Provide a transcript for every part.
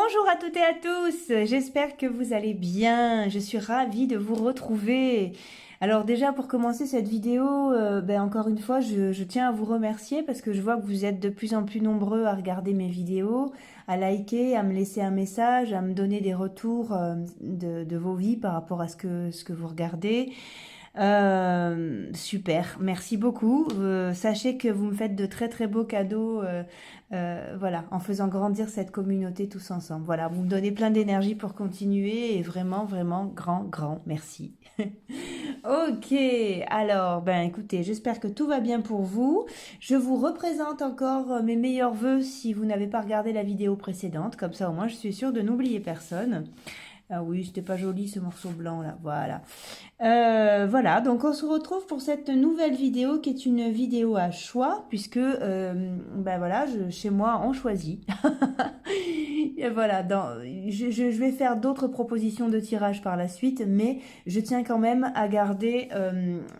Bonjour à toutes et à tous, j'espère que vous allez bien, je suis ravie de vous retrouver. Alors déjà pour commencer cette vidéo, encore une fois je tiens à vous remercier parce que je vois que vous êtes de plus en plus nombreux à regarder mes vidéos, à liker, à me laisser un message, à me donner des retours de vos vies par rapport à ce que vous regardez. Super, merci beaucoup. Sachez que vous me faites de très très beaux cadeaux, voilà, en faisant grandir cette communauté tous ensemble. Voilà, vous me donnez plein d'énergie pour continuer et vraiment vraiment grand merci. Ok, alors ben écoutez, j'espère que tout va bien pour vous. Je vous représente encore mes meilleurs vœux si vous n'avez pas regardé la vidéo précédente, comme ça au moins je suis sûre de n'oublier personne. Ah oui, c'était pas joli ce morceau blanc là, voilà. Voilà, donc on se retrouve pour cette nouvelle vidéo qui est une vidéo à choix, puisque ben voilà, chez moi on choisit. Et voilà, je vais faire d'autres propositions de tirage par la suite, mais je tiens quand même à garder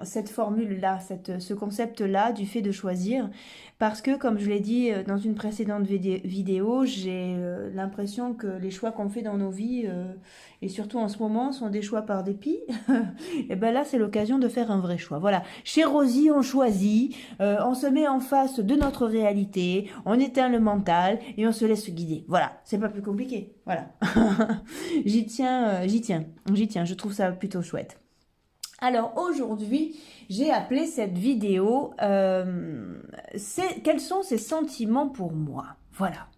cette formule-là, ce concept-là du fait de choisir, parce que comme je l'ai dit dans une précédente vidéo, j'ai l'impression que les choix qu'on fait dans nos vies, et surtout en ce moment, sont des choix par dépit. Et ben là, c'est l'occasion de faire un vrai choix. Voilà, chez Rosie, on choisit, on se met en face de notre réalité, on éteint le mental et on se laisse guider. Voilà, c'est pas plus compliqué. Voilà, j'y tiens, j'y tiens, j'y tiens. Je trouve ça plutôt chouette. Alors aujourd'hui, j'ai appelé cette vidéo quels sont ces sentiments pour moi. Voilà.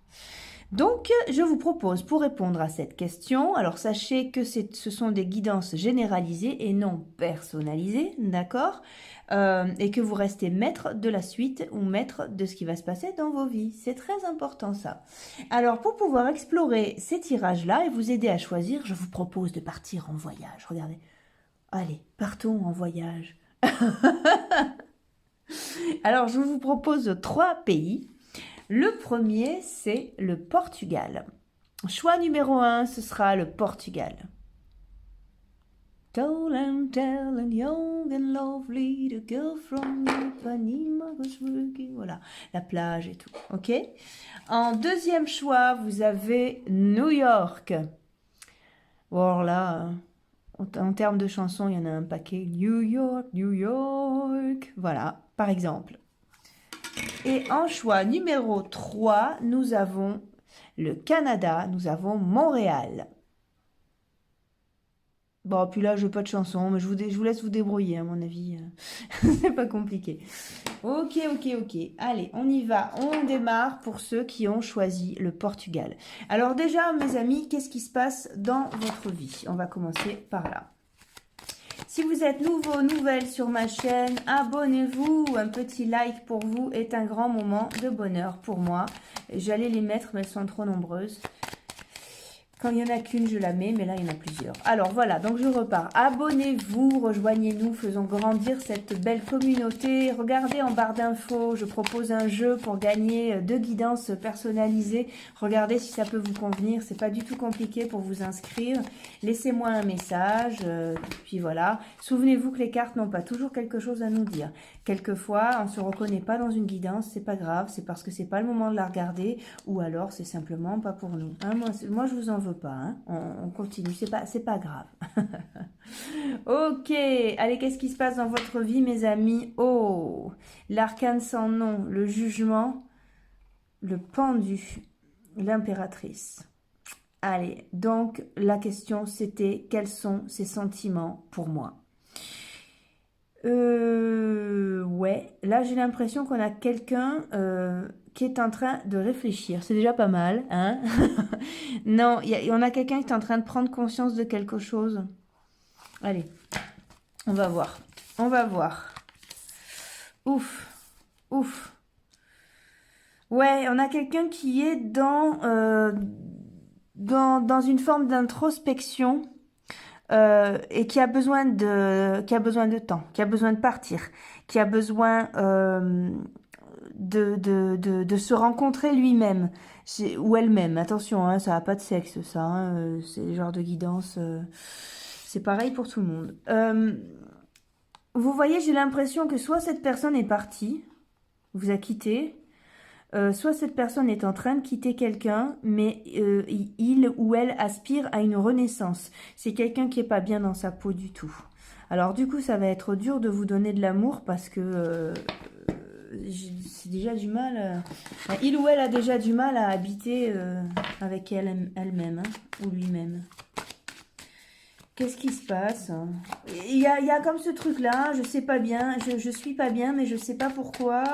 Donc, je vous propose, pour répondre à cette question, alors sachez que ce sont des guidances généralisées et non personnalisées, d'accord, et que vous restez maître de la suite ou maître de ce qui va se passer dans vos vies. C'est très important ça. Alors, pour pouvoir explorer ces tirages-là et vous aider à choisir, je vous propose de partir en voyage. Regardez. Allez, partons en voyage. Alors, je vous propose 3 pays. Le premier, c'est le Portugal. Choix numéro 1, ce sera le Portugal. Tall and tall and young and lovely, the girl from Ipanema was working. Voilà, la plage et tout, ok. En deuxième choix, vous avez New York. Bon, alors là, en termes de chansons, il y en a un paquet. New York, New York. Voilà, par exemple. Et en choix numéro 3, nous avons le Canada, nous avons Montréal. Bon, puis là, je veux pas de chanson, mais je vous laisse vous débrouiller, à mon avis. C'est pas compliqué. Ok. Allez, on y va. On démarre pour ceux qui ont choisi le Portugal. Alors déjà, mes amis, qu'est-ce qui se passe dans votre vie? On va commencer par là. Si vous êtes nouveau, nouvelle sur ma chaîne, abonnez-vous. Un petit like pour vous est un grand moment de bonheur pour moi. J'allais les mettre, mais elles sont trop nombreuses. Quand il n'y en a qu'une, je la mets, mais là, il y en a plusieurs. Alors, voilà, donc je repars. Abonnez-vous, rejoignez-nous, faisons grandir cette belle communauté. Regardez en barre d'infos, je propose un jeu pour gagner 2 guidances personnalisées. Regardez si ça peut vous convenir, c'est pas du tout compliqué pour vous inscrire. Laissez-moi un message, puis voilà. Souvenez-vous que les cartes n'ont pas toujours quelque chose à nous dire. Quelquefois, on ne se reconnaît pas dans une guidance, c'est pas grave, c'est parce que c'est pas le moment de la regarder, ou alors c'est simplement pas pour nous. Hein, moi, je vous en veux pas, hein. On continue, c'est pas grave. Ok, allez, qu'est-ce qui se passe dans votre vie, mes amis? Oh, l'arcane sans nom, le jugement, le pendu, l'impératrice. Allez, donc la question c'était quels sont ces sentiments pour moi? Ouais, là j'ai l'impression qu'on a quelqu'un qui est en train de réfléchir. C'est déjà pas mal, hein? Non, on a quelqu'un qui est en train de prendre conscience de quelque chose. Allez, on va voir. On va voir. Ouf, ouf. Ouais, on a quelqu'un qui est dans une forme d'introspection. Et qui a besoin de temps, qui a besoin de partir, qui a besoin de se rencontrer lui-même ou elle-même. Attention, hein, ça n'a pas de sexe, ça. Hein, c'est le genre de guidance. C'est pareil pour tout le monde. Vous voyez, j'ai l'impression que soit cette personne est partie, vous a quitté, soit cette personne est en train de quitter quelqu'un, mais il ou elle aspire à une renaissance. C'est quelqu'un qui est pas bien dans sa peau du tout. Alors du coup, ça va être dur de vous donner de l'amour parce que c'est déjà du mal. Il ou elle a déjà du mal à habiter avec elle-même hein, ou lui-même. Qu'est-ce qui se passe? Il y a comme ce truc-là, je sais pas bien, je suis pas bien, mais je sais pas pourquoi.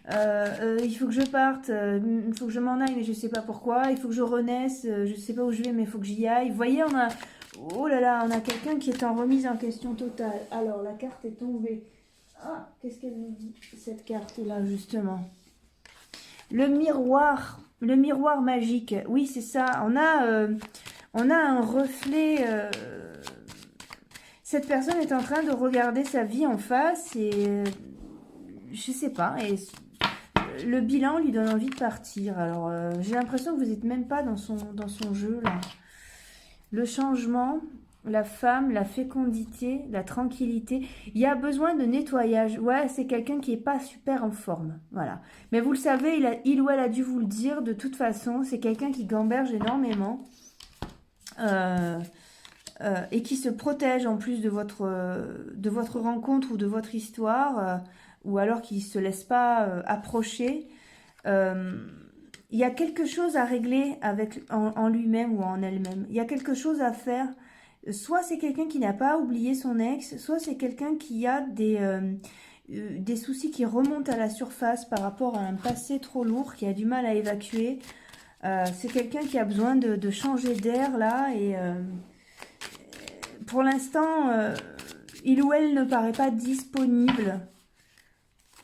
Il faut que je parte, il faut que je m'en aille, mais je sais pas pourquoi. Il faut que je renaisse, je sais pas où je vais, mais il faut que j'y aille. Vous voyez, on a... Oh là là, on a quelqu'un qui est en remise en question totale. Alors, la carte est tombée. Ah, qu'est-ce qu'elle nous dit, cette carte-là, justement? Le miroir magique. Oui, c'est ça. On a un reflet. Cette personne est en train de regarder sa vie en face et je sais pas. Et le bilan lui donne envie de partir. Alors, j'ai l'impression que vous n'êtes même pas dans son jeu là. Le changement, la femme, la fécondité, la tranquillité. Il y a besoin de nettoyage. Ouais, c'est quelqu'un qui n'est pas super en forme. Voilà. Mais vous le savez, il ou elle a dû vous le dire. De toute façon, c'est quelqu'un qui gamberge énormément. Et qui se protège en plus de votre rencontre ou de votre histoire. Ou alors qui ne se laisse pas approcher. Il y a quelque chose à régler en lui-même ou en elle-même. Il y a quelque chose à faire. Soit c'est quelqu'un qui n'a pas oublié son ex, soit c'est quelqu'un qui a des soucis qui remontent à la surface par rapport à un passé trop lourd, qui a du mal à évacuer. C'est quelqu'un qui a besoin de changer d'air là. Et pour l'instant, il ou elle ne paraît pas disponible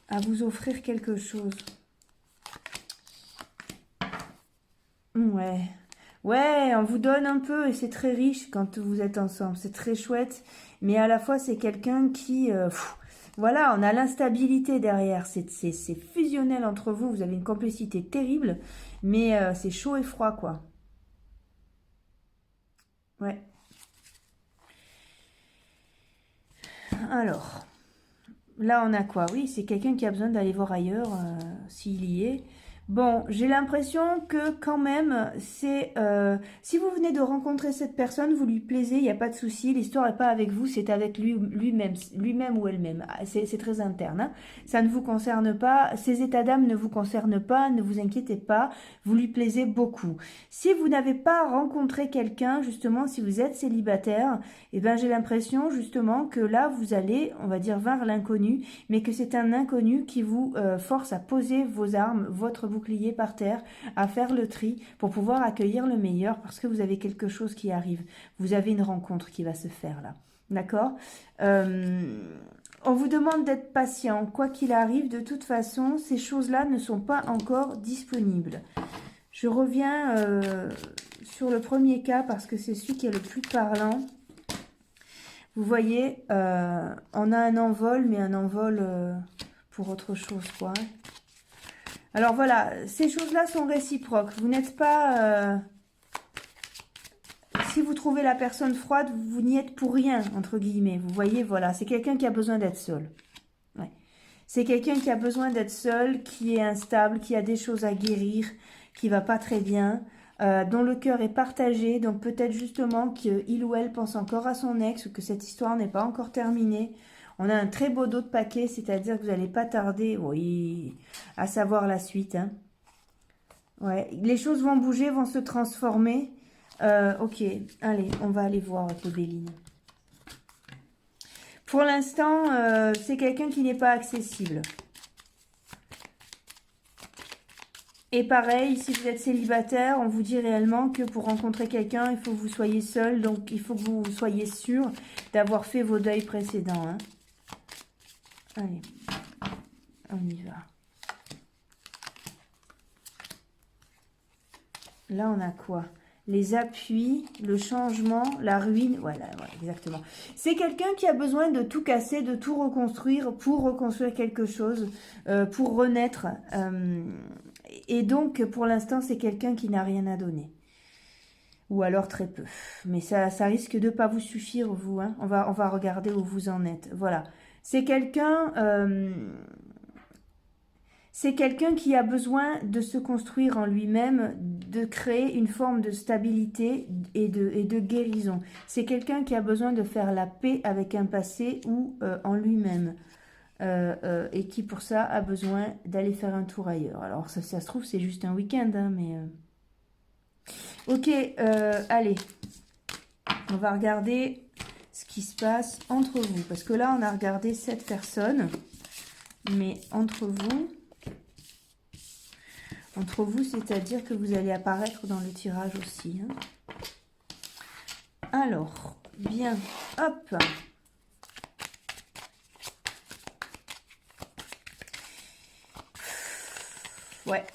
à vous offrir quelque chose. Ouais, ouais, on vous donne un peu et c'est très riche quand vous êtes ensemble, c'est très chouette, mais à la fois c'est quelqu'un qui, voilà, on a l'instabilité derrière, c'est fusionnel entre vous, vous avez une complicité terrible, mais c'est chaud et froid quoi. Ouais. Alors, là on a quoi? Oui, c'est quelqu'un qui a besoin d'aller voir ailleurs, s'il y est. Bon, j'ai l'impression que quand même, c'est... si vous venez de rencontrer cette personne, vous lui plaisez, il n'y a pas de souci, l'histoire n'est pas avec vous, c'est avec lui-même ou elle-même. Ah, c'est très interne, hein. Ça ne vous concerne pas, ces états d'âme ne vous concernent pas, ne vous inquiétez pas, vous lui plaisez beaucoup. Si vous n'avez pas rencontré quelqu'un, justement, si vous êtes célibataire, eh ben, j'ai l'impression justement que là, vous allez, on va dire, vers l'inconnu, mais que c'est un inconnu qui vous force à poser vos armes, votre bouclier par terre, à faire le tri pour pouvoir accueillir le meilleur parce que vous avez quelque chose qui arrive. Vous avez une rencontre qui va se faire là. D'accord? On vous demande d'être patient. Quoi qu'il arrive, de toute façon, ces choses-là ne sont pas encore disponibles. Je reviens sur le premier cas parce que c'est celui qui est le plus parlant. Vous voyez, on a un envol, mais un envol pour autre chose, quoi. Alors voilà, ces choses-là sont réciproques. Vous n'êtes pas... si vous trouvez la personne froide, vous n'y êtes pour rien, entre guillemets. Vous voyez, voilà, c'est quelqu'un qui a besoin d'être seul. Ouais. C'est quelqu'un qui a besoin d'être seul, qui est instable, qui a des choses à guérir, qui va pas très bien, dont le cœur est partagé. Donc peut-être justement qu'il ou elle pense encore à son ex ou que cette histoire n'est pas encore terminée. On a un très beau dos de paquet, c'est-à-dire que vous n'allez pas tarder, oui, à savoir la suite. Hein. Ouais, les choses vont bouger, vont se transformer. Ok, allez, on va aller voir avec le Béline. Pour l'instant, c'est quelqu'un qui n'est pas accessible. Et pareil, si vous êtes célibataire, on vous dit réellement que pour rencontrer quelqu'un, il faut que vous soyez seul. Donc, il faut que vous soyez sûr d'avoir fait vos deuils précédents. Hein. Allez, on y va. Là, on a quoi? Les appuis, le changement, la ruine. Voilà, voilà, exactement. C'est quelqu'un qui a besoin de tout casser, de tout reconstruire pour reconstruire quelque chose, pour renaître. Et donc, pour l'instant, c'est quelqu'un qui n'a rien à donner. Ou alors très peu. Mais ça risque de ne pas vous suffire, vous. Hein. On va regarder où vous en êtes. Voilà. C'est quelqu'un... c'est quelqu'un qui a besoin de se construire en lui-même, de créer une forme de stabilité et de guérison. C'est quelqu'un qui a besoin de faire la paix avec un passé ou en lui-même. Et qui pour ça a besoin d'aller faire un tour ailleurs. Alors ça se trouve c'est juste un week-end, hein, mais... Ok, allez, on va regarder ce qui se passe entre vous. Parce que là, on a regardé 7 personnes. Mais entre vous, c'est-à-dire que vous allez apparaître dans le tirage aussi. Hein. Alors, bien, hop. Ouais.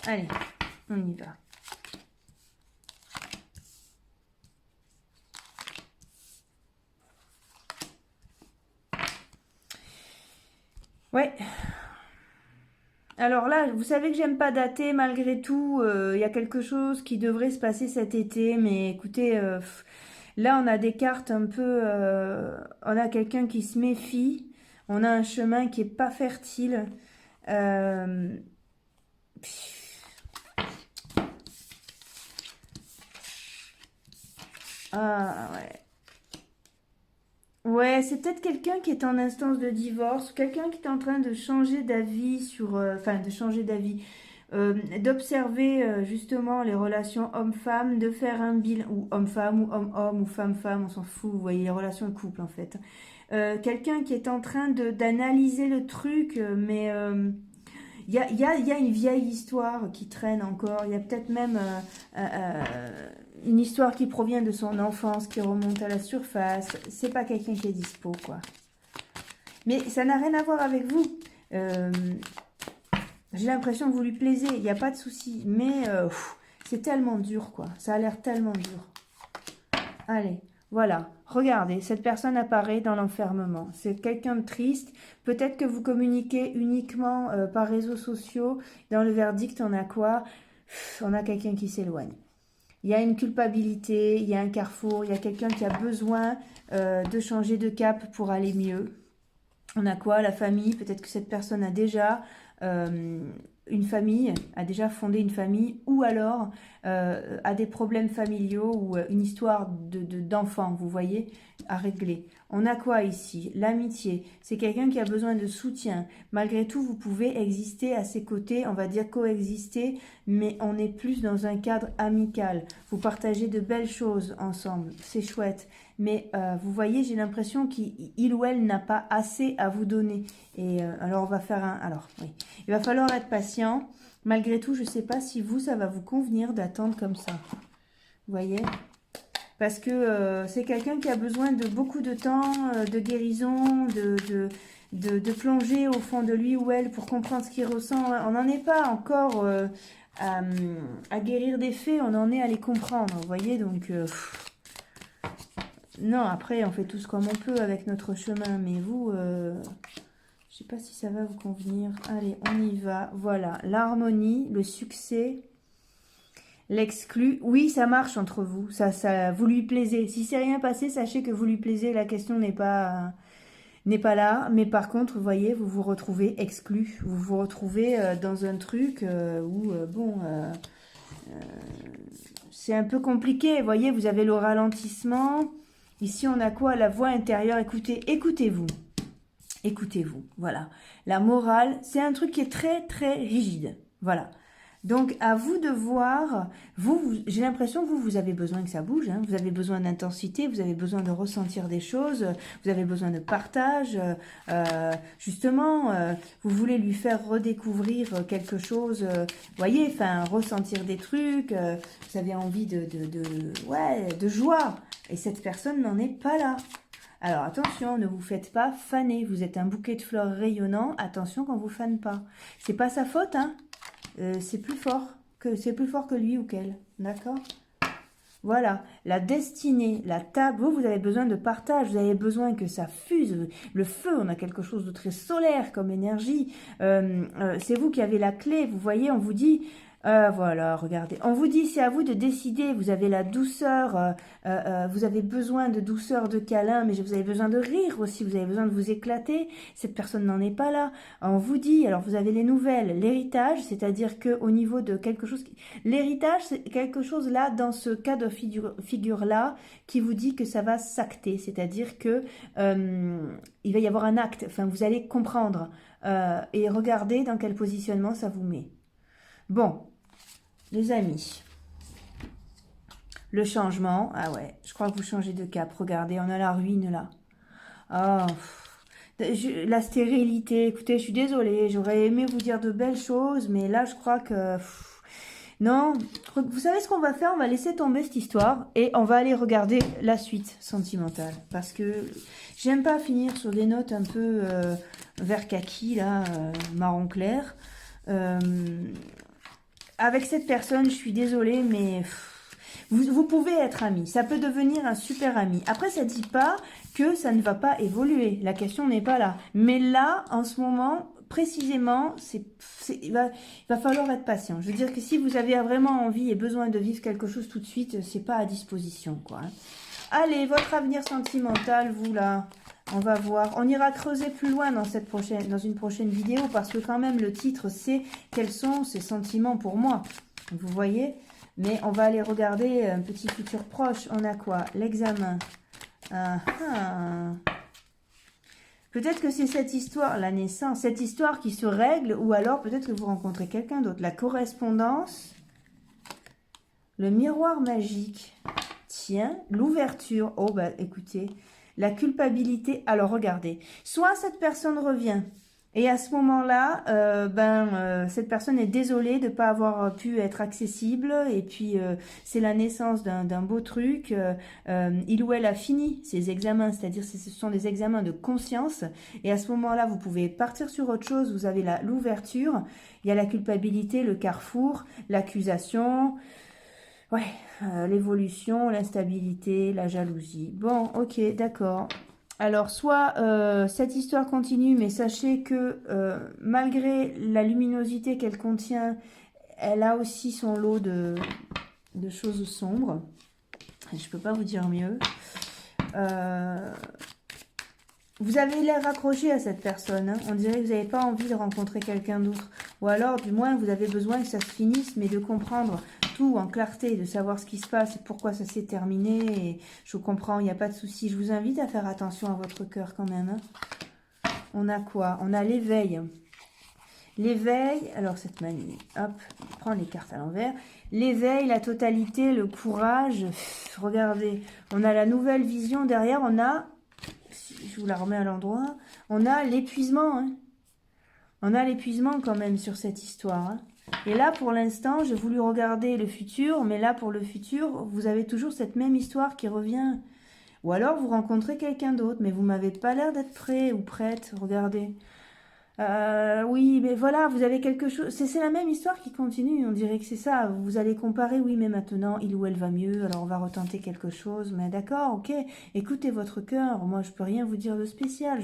Allez, on y va. Ouais. Alors là, vous savez que j'aime pas dater, malgré tout, il y a quelque chose qui devrait se passer cet été, mais écoutez, là on a des cartes un peu, on a quelqu'un qui se méfie, on a un chemin qui est pas fertile, euh, ah ouais. Ouais, c'est peut-être quelqu'un qui est en instance de divorce, quelqu'un qui est en train de changer d'avis sur, enfin de changer d'avis, d'observer justement les relations homme-femme, de faire un bilan, ou homme-femme, ou homme-homme, ou femme-femme, on s'en fout, vous voyez, les relations de couple en fait. Quelqu'un qui est en train d'analyser le truc, mais il y a une vieille histoire qui traîne encore. Il y a peut-être même une histoire qui provient de son enfance, qui remonte à la surface. C'est pas quelqu'un qui est dispo, quoi. Mais ça n'a rien à voir avec vous. Euh, j'ai l'impression que vous lui plaisez. Il n'y a pas de souci. Mais c'est tellement dur, quoi. Ça a l'air tellement dur. Allez, voilà. Regardez, cette personne apparaît dans l'enfermement. C'est quelqu'un de triste. Peut-être que vous communiquez uniquement par réseaux sociaux. Dans le verdict, on a quoi? On a quelqu'un qui s'éloigne. Il y a une culpabilité, il y a un carrefour, il y a quelqu'un qui a besoin de changer de cap pour aller mieux. On a quoi? La famille. Peut-être que cette personne a déjà une famille, a déjà fondé une famille, ou alors a des problèmes familiaux ou une histoire d'enfant, vous voyez, à régler. On a quoi ici? L'amitié. C'est quelqu'un qui a besoin de soutien. Malgré tout, vous pouvez exister à ses côtés, on va dire coexister, mais on est plus dans un cadre amical. Vous partagez de belles choses ensemble, c'est chouette. Mais vous voyez, j'ai l'impression qu'il ou elle n'a pas assez à vous donner. Et alors, on va faire un... Alors, oui. Il va falloir être patient. Malgré tout, je ne sais pas si vous, ça va vous convenir d'attendre comme ça. Vous voyez? Parce que c'est quelqu'un qui a besoin de beaucoup de temps, de guérison, de plonger au fond de lui ou elle pour comprendre ce qu'il ressent. On n'en est pas encore à guérir des faits, on en est à les comprendre. Vous voyez? Donc... non, après, on fait tous comme on peut avec notre chemin. Mais vous, je sais pas si ça va vous convenir. Allez, on y va. Voilà, l'harmonie, le succès, l'exclu. Oui, ça marche entre vous. Vous lui plaisez. Si c'est rien passé, sachez que vous lui plaisez. La question n'est pas là. Mais par contre, vous voyez, vous vous retrouvez exclu. Vous vous retrouvez dans un truc où, bon... c'est un peu compliqué. Vous voyez, vous avez le ralentissement... Ici, on a quoi? La voix intérieure. Écoutez, écoutez-vous. Écoutez-vous. Voilà. La morale, c'est un truc qui est très, très rigide. Voilà. Donc, à vous de voir. J'ai l'impression que vous avez besoin que ça bouge. Hein. Vous avez besoin d'intensité. Vous avez besoin de ressentir des choses. Vous avez besoin de partage. Justement, vous voulez lui faire redécouvrir quelque chose. Vous voyez, enfin, ressentir des trucs. Vous avez envie ouais, de joie. Et cette personne n'en est pas là. Alors attention, ne vous faites pas faner. Vous êtes un bouquet de fleurs rayonnant. Attention qu'on vous fane pas. C'est pas sa faute, hein. C'est plus fort que lui ou qu'elle. D'accord? Voilà, la destinée, la table, vous avez besoin de partage, vous avez besoin que ça fuse. Le feu, on a quelque chose de très solaire comme énergie. C'est vous qui avez la clé, vous voyez, on vous dit, Voilà, regardez. On vous dit, c'est à vous de décider. Vous avez la douceur, vous avez besoin de douceur, de câlin, mais vous avez besoin de rire aussi. Vous avez besoin de vous éclater. Cette personne n'en est pas là. On vous dit, alors vous avez les nouvelles, l'héritage, c'est-à-dire que au niveau de quelque chose, l'héritage, c'est quelque chose là, dans ce cas de figure là, qui vous dit que ça va s'acter, c'est-à-dire que il va y avoir un acte. Enfin, vous allez comprendre et regardez dans quel positionnement ça vous met. Bon, les amis, le changement, ah ouais, je crois que vous changez de cap, regardez, on a la ruine là. Oh, la stérilité, écoutez, je suis désolée, j'aurais aimé vous dire de belles choses, mais là je crois que... non, vous savez ce qu'on va faire? On va laisser tomber cette histoire et on va aller regarder la suite sentimentale. Parce que j'aime pas finir sur des notes un peu vert kaki, là, marron clair. Avec cette personne, je suis désolée, mais vous pouvez être amis. Ça peut devenir un super ami. Après, ça ne dit pas que ça ne va pas évoluer. La question n'est pas là. Mais là, en ce moment, précisément, il va falloir être patient. Je veux dire que si vous avez vraiment envie et besoin de vivre quelque chose tout de suite, c'est pas à disposition, quoi. Allez, votre avenir sentimental, vous là, on va voir. On ira creuser plus loin dans une prochaine vidéo parce que quand même le titre c'est quels sont ces sentiments pour moi. Vous voyez? Mais on va aller regarder un petit futur proche. On a quoi? L'examen. Peut-être que c'est cette histoire, la naissance, cette histoire qui se règle, ou alors peut-être que vous rencontrez quelqu'un d'autre. La correspondance, le miroir magique. Tiens, l'ouverture. Oh, bah écoutez, la culpabilité. Alors, regardez. Soit cette personne revient. Et à ce moment-là, cette personne est désolée de ne pas avoir pu être accessible. Et puis, c'est la naissance d'un beau truc. Il ou elle a fini ses examens. C'est-à-dire ce sont des examens de conscience. Et à ce moment-là, vous pouvez partir sur autre chose. Vous avez l'ouverture. Il y a la culpabilité, le carrefour, l'accusation... ouais, l'évolution, l'instabilité, la jalousie. Bon, ok, d'accord. Alors, soit cette histoire continue, mais sachez que malgré la luminosité qu'elle contient, elle a aussi son lot de choses sombres. Je ne peux pas vous dire mieux. Vous avez l'air accroché à cette personne. Hein. On dirait que vous n'avez pas envie de rencontrer quelqu'un d'autre. Ou alors, du moins, vous avez besoin que ça se finisse, mais de comprendre tout en clarté, de savoir ce qui se passe et pourquoi ça s'est terminé. Et je comprends, il n'y a pas de souci. Je vous invite à faire attention à votre cœur quand même. Hein. On a quoi? On a l'éveil. L'éveil, alors cette manie, hop, on prend les cartes à l'envers. L'éveil, la totalité, le courage. Regardez, on a la nouvelle vision derrière, on a... je vous la remets à l'endroit. On a l'épuisement. Hein. On a l'épuisement quand même sur cette histoire. Hein. Et là, pour l'instant, j'ai voulu regarder le futur. Mais là, pour le futur, vous avez toujours cette même histoire qui revient. Ou alors, vous rencontrez quelqu'un d'autre. Mais vous m'avez pas l'air d'être prêt ou prête. Regardez. Oui, mais voilà, vous avez quelque chose. C'est la même histoire qui continue. On dirait que c'est ça. Vous allez comparer. Oui, mais maintenant, il ou elle va mieux. Alors, on va retenter quelque chose. Mais d'accord, ok. Écoutez votre cœur. Moi, je peux rien vous dire de spécial.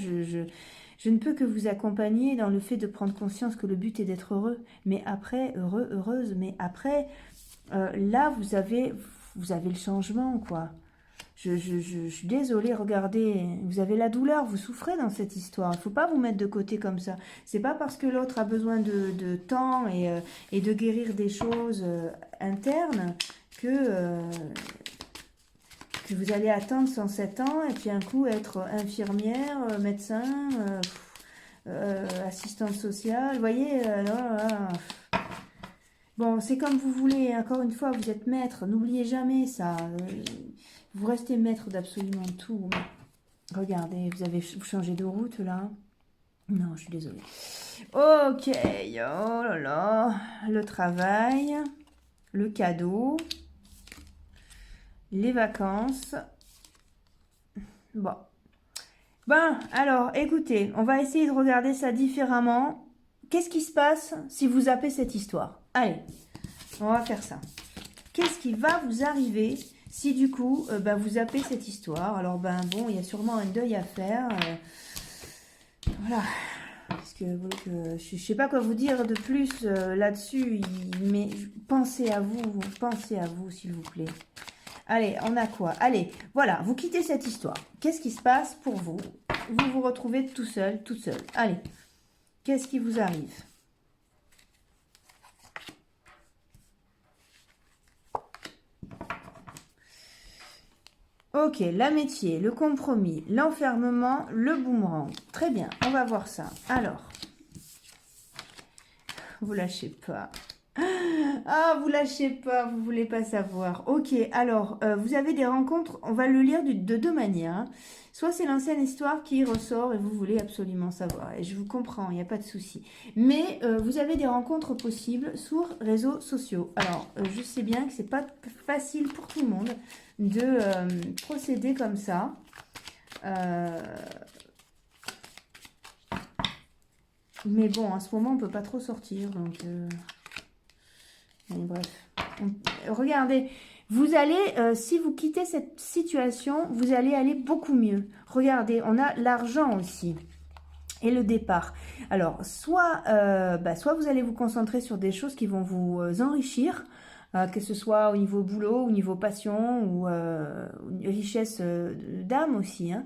Je ne peux que vous accompagner dans le fait de prendre conscience que le but est d'être heureux. Mais après, heureux, heureuse. Mais après, là, vous avez le changement, quoi. Je suis désolée, regardez, vous avez la douleur, vous souffrez dans cette histoire. Il ne faut pas vous mettre de côté comme ça. C'est pas parce que l'autre a besoin de temps et de guérir des choses internes que vous allez attendre 107 ans et puis un coup être infirmière, médecin, assistante sociale. Vous voyez, bon, c'est comme vous voulez. Encore une fois, vous êtes maître. N'oubliez jamais ça. Vous restez maître d'absolument tout. Regardez, vous changez de route là. Non, je suis désolée. Ok, oh là là. Le travail, le cadeau, les vacances. Bon. Ben, alors, écoutez, on va essayer de regarder ça différemment. Qu'est-ce qui se passe si vous zappez cette histoire? Allez, on va faire ça. Qu'est-ce qui va vous arriver si du coup, vous zappez cette histoire? Alors, bon, il y a sûrement un deuil à faire. Voilà. je sais pas quoi vous dire de plus là-dessus, mais pensez à vous, s'il vous plaît. Allez, on a quoi? Allez, voilà, vous quittez cette histoire. Qu'est-ce qui se passe pour vous? Vous vous retrouvez tout seul, toute seule. Allez, qu'est-ce qui vous arrive? Ok, l'amitié, le compromis, l'enfermement, le boomerang. Très bien, on va voir ça. Alors, vous lâchez pas. Ah, vous lâchez pas, vous voulez pas savoir. Ok, alors, vous avez des rencontres, on va le lire de deux manières. Hein. Soit c'est l'ancienne histoire qui ressort et vous voulez absolument savoir. Et je vous comprends, il n'y a pas de souci. Mais vous avez des rencontres possibles sur réseaux sociaux. Alors, je sais bien que c'est pas facile pour tout le monde de procéder comme ça. Mais bon, à ce moment, on peut pas trop sortir, donc... bref. Regardez, vous allez, si vous quittez cette situation, vous allez aller beaucoup mieux. Regardez, on a l'argent aussi. Et le départ. Alors, soit vous allez vous concentrer sur des choses qui vont vous enrichir, que ce soit au niveau boulot, au niveau passion, ou richesse d'âme aussi, hein.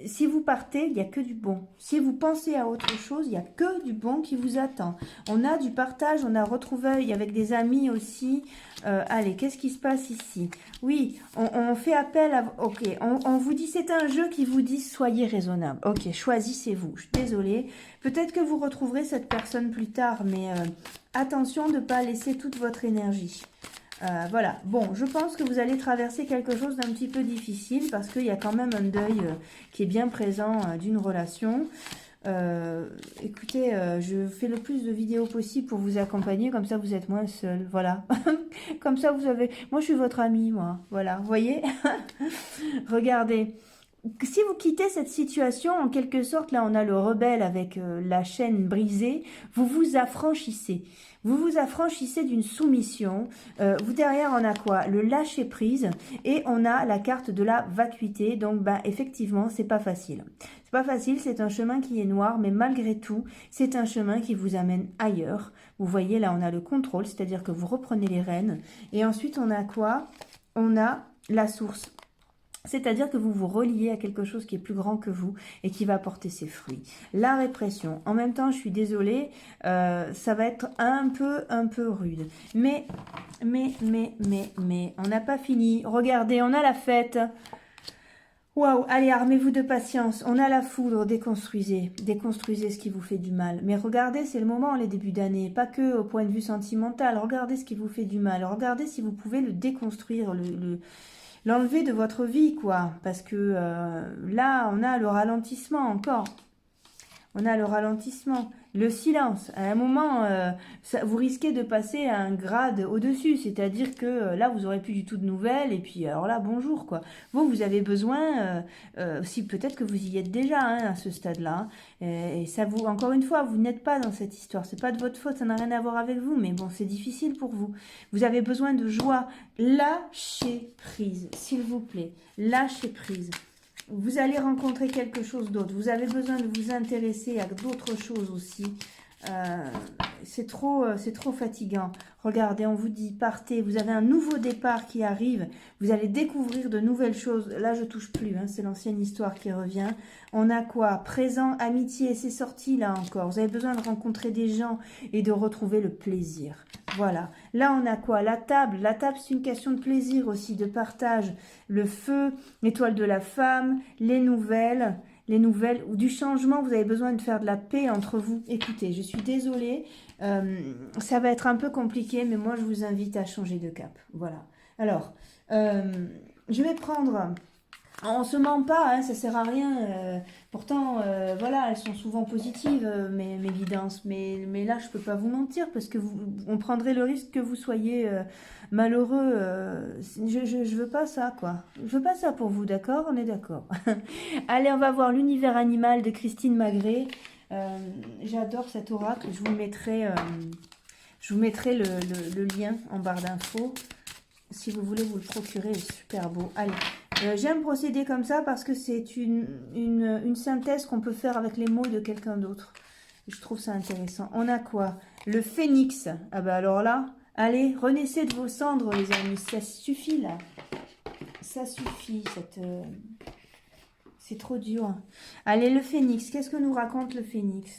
Si vous partez, il n'y a que du bon. Si vous pensez à autre chose, il n'y a que du bon qui vous attend. On a du partage, on a retrouvé avec des amis aussi. Allez, qu'est-ce qui se passe ici? Oui, on fait appel à... Ok, on vous dit, c'est un jeu qui vous dit, soyez raisonnable. Ok, choisissez-vous. Je suis désolée. Peut-être que vous retrouverez cette personne plus tard, mais attention de ne pas laisser toute votre énergie. Voilà, bon, je pense que vous allez traverser quelque chose d'un petit peu difficile parce qu'il y a quand même un deuil qui est bien présent d'une relation. Écoutez, je fais le plus de vidéos possible pour vous accompagner, comme ça vous êtes moins seul, voilà. Comme ça vous avez... Moi je suis votre amie, moi, voilà, vous voyez. Regardez. Si vous quittez cette situation, en quelque sorte, là on a le rebelle avec la chaîne brisée, vous vous affranchissez. Vous vous affranchissez d'une soumission. Vous derrière on a quoi? Le lâcher prise et on a la carte de la vacuité. Donc effectivement c'est pas facile. C'est pas facile, c'est un chemin qui est noir, mais malgré tout c'est un chemin qui vous amène ailleurs. Vous voyez là on a le contrôle, c'est-à-dire que vous reprenez les rênes. Et ensuite on a quoi? On a la source. C'est-à-dire que vous vous reliez à quelque chose qui est plus grand que vous et qui va porter ses fruits. La répression. En même temps, je suis désolée, ça va être un peu rude. Mais, on n'a pas fini. Regardez, on a la fête. Waouh, allez, armez-vous de patience. On a la foudre, déconstruisez. Déconstruisez ce qui vous fait du mal. Mais regardez, c'est le moment, les débuts d'année. Pas que au point de vue sentimental. Regardez ce qui vous fait du mal. Regardez si vous pouvez le déconstruire, l'enlever de votre vie, quoi. Parce que là, on a le ralentissement encore. On a le ralentissement. Le silence. À un moment, vous risquez de passer à un grade au-dessus. C'est-à-dire que là, vous n'aurez plus du tout de nouvelles. Et puis, alors là, bonjour, quoi. Vous avez besoin, si peut-être que vous y êtes déjà hein, à ce stade-là. Et ça vous, encore une fois, vous n'êtes pas dans cette histoire. C'est pas de votre faute, ça n'a rien à voir avec vous. Mais bon, c'est difficile pour vous. Vous avez besoin de joie. Lâchez prise, s'il vous plaît. Lâchez prise. Vous allez rencontrer quelque chose d'autre. Vous avez besoin de vous intéresser à d'autres choses aussi. C'est trop fatigant. Regardez, on vous dit, partez. Vous avez un nouveau départ qui arrive. Vous allez découvrir de nouvelles choses. Là, je touche plus. Hein, c'est l'ancienne histoire qui revient. On a quoi? Présent, amitié. C'est sorti là encore. Vous avez besoin de rencontrer des gens et de retrouver le plaisir. Voilà. Là, on a quoi? La table. La table, c'est une question de plaisir aussi, de partage. Le feu, l'étoile de la femme, les nouvelles ou du changement. Vous avez besoin de faire de la paix entre vous. Écoutez, je suis désolée. Ça va être un peu compliqué, mais moi, je vous invite à changer de cap. Voilà. Alors, je vais prendre... On se ment pas, hein, ça sert à rien. Pourtant, voilà, elles sont souvent positives, mes guidances. Mais là, je peux pas vous mentir parce que on prendrait le risque que vous soyez malheureux. Je veux pas ça, quoi. Je veux pas ça pour vous, d'accord? On est d'accord. Allez, on va voir l'univers animal de Christine Magret. J'adore cet oracle. Je vous mettrai le lien en barre d'infos. Si vous voulez vous le procurer, super beau. Allez. J'aime procéder comme ça parce que c'est une synthèse qu'on peut faire avec les mots de quelqu'un d'autre. Je trouve ça intéressant. On a quoi? Le phénix. Ah bah alors là, allez, renaissez de vos cendres, les amis. Ça suffit, là. Ça suffit, c'est trop dur. Allez, le phénix. Qu'est-ce que nous raconte le phénix?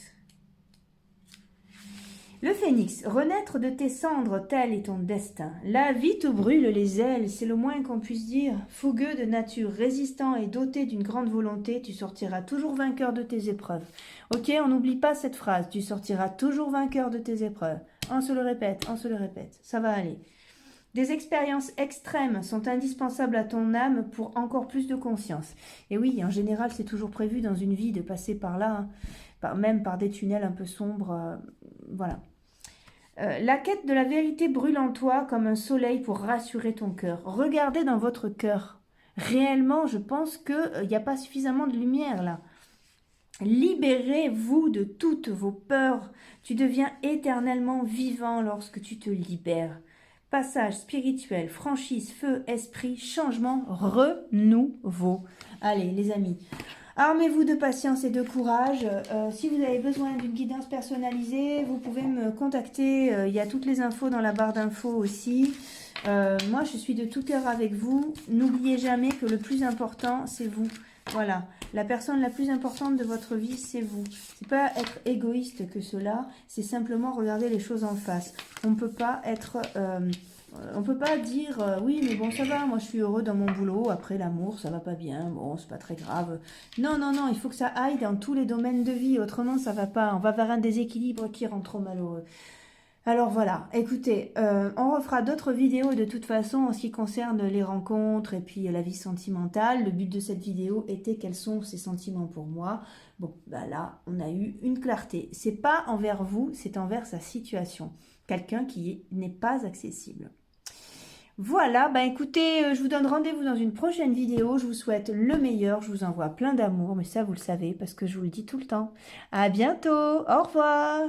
Le phénix, renaître de tes cendres, tel est ton destin. La vie te brûle les ailes, c'est le moins qu'on puisse dire. Fougueux de nature, résistant et doté d'une grande volonté, tu sortiras toujours vainqueur de tes épreuves. Ok, on n'oublie pas cette phrase, tu sortiras toujours vainqueur de tes épreuves. On se le répète, ça va aller. Des expériences extrêmes sont indispensables à ton âme pour encore plus de conscience. Et oui, en général, c'est toujours prévu dans une vie de passer par là, même par des tunnels un peu sombres, voilà. La quête de la vérité brûle en toi comme un soleil pour rassurer ton cœur. Regardez dans votre cœur. Réellement, je pense qu'il n'y a pas suffisamment de lumière là. Libérez-vous de toutes vos peurs. Tu deviens éternellement vivant lorsque tu te libères. Passage spirituel, franchise, feu, esprit, changement, renouveau. Allez les amis, armez-vous de patience et de courage. Si vous avez besoin d'une guidance personnalisée, vous pouvez me contacter. Il y a toutes les infos dans la barre d'infos aussi. Moi, je suis de tout cœur avec vous. N'oubliez jamais que le plus important, c'est vous. Voilà, la personne la plus importante de votre vie, c'est vous. C'est pas être égoïste que cela, c'est simplement regarder les choses en face. On peut pas être... on peut pas dire oui mais bon ça va, moi je suis heureux dans mon boulot, après l'amour ça va pas bien, bon c'est pas très grave. Non, non, non, il faut que ça aille dans tous les domaines de vie, autrement ça va pas, on va vers un déséquilibre qui rend trop malheureux. Alors voilà, écoutez, on refera d'autres vidéos de toute façon en ce qui concerne les rencontres et puis la vie sentimentale. Le but de cette vidéo était quels sont ces sentiments pour moi. Bon, bah là, on a eu une clarté. C'est pas envers vous, c'est envers sa situation. Quelqu'un qui n'est pas accessible. Voilà, bah écoutez, je vous donne rendez-vous dans une prochaine vidéo. Je vous souhaite le meilleur, je vous envoie plein d'amour, mais ça vous le savez parce que je vous le dis tout le temps. À bientôt, au revoir.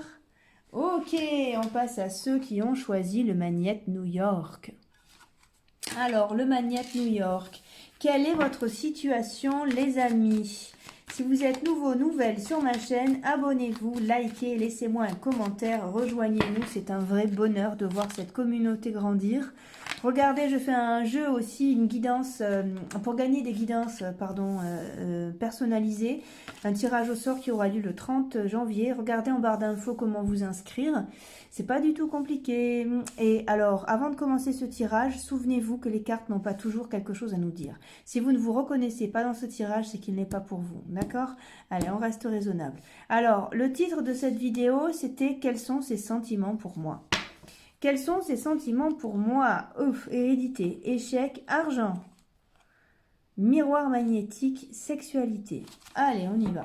Ok, on passe à ceux qui ont choisi le Magnète New York. Alors, le Magnète New York, quelle est votre situation les amis? Si vous êtes nouveau, nouvelle sur ma chaîne, abonnez-vous, likez, laissez-moi un commentaire, rejoignez-nous, c'est un vrai bonheur de voir cette communauté grandir. Regardez, je fais un jeu aussi, une guidance, pour gagner des guidances personnalisées, un tirage au sort qui aura lieu le 30 janvier. Regardez en barre d'infos comment vous inscrire, c'est pas du tout compliqué. Et alors, avant de commencer ce tirage, souvenez-vous que les cartes n'ont pas toujours quelque chose à nous dire. Si vous ne vous reconnaissez pas dans ce tirage, c'est qu'il n'est pas pour vous, d'accord? Allez, on reste raisonnable. Alors, le titre de cette vidéo, c'était « Quels sont ces sentiments pour moi ?» Quels sont ces sentiments pour moi? Ouf, hérédité, échec, argent, miroir magnétique, sexualité. Allez, on y va.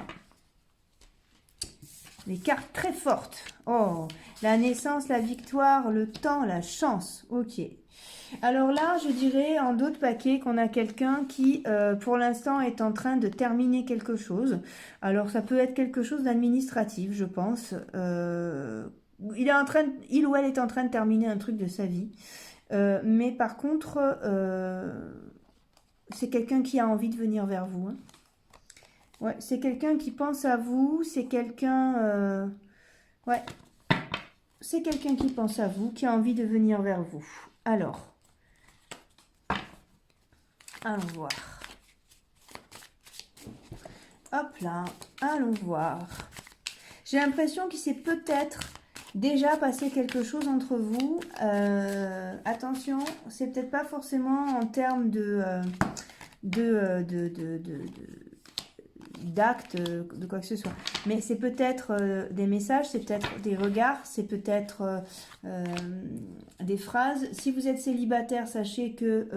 Les cartes très fortes. Oh, la naissance, la victoire, le temps, la chance. Ok. Alors là, je dirais en d'autres paquets qu'on a quelqu'un qui, pour l'instant, est en train de terminer quelque chose. Alors, ça peut être quelque chose d'administratif, je pense. Il ou elle est en train de terminer un truc de sa vie. Mais par contre, c'est quelqu'un qui a envie de venir vers vous. Hein. Ouais, c'est quelqu'un qui pense à vous. C'est quelqu'un... ouais, c'est quelqu'un qui pense à vous, qui a envie de venir vers vous. Alors, allons voir. Hop là, allons voir. J'ai l'impression qu'il s'est peut-être déjà passé quelque chose entre vous. Attention, c'est peut-être pas forcément en termes d'actes, de quoi que ce soit. Mais c'est peut-être des messages, c'est peut-être des regards, c'est peut-être des phrases. Si vous êtes célibataire, sachez que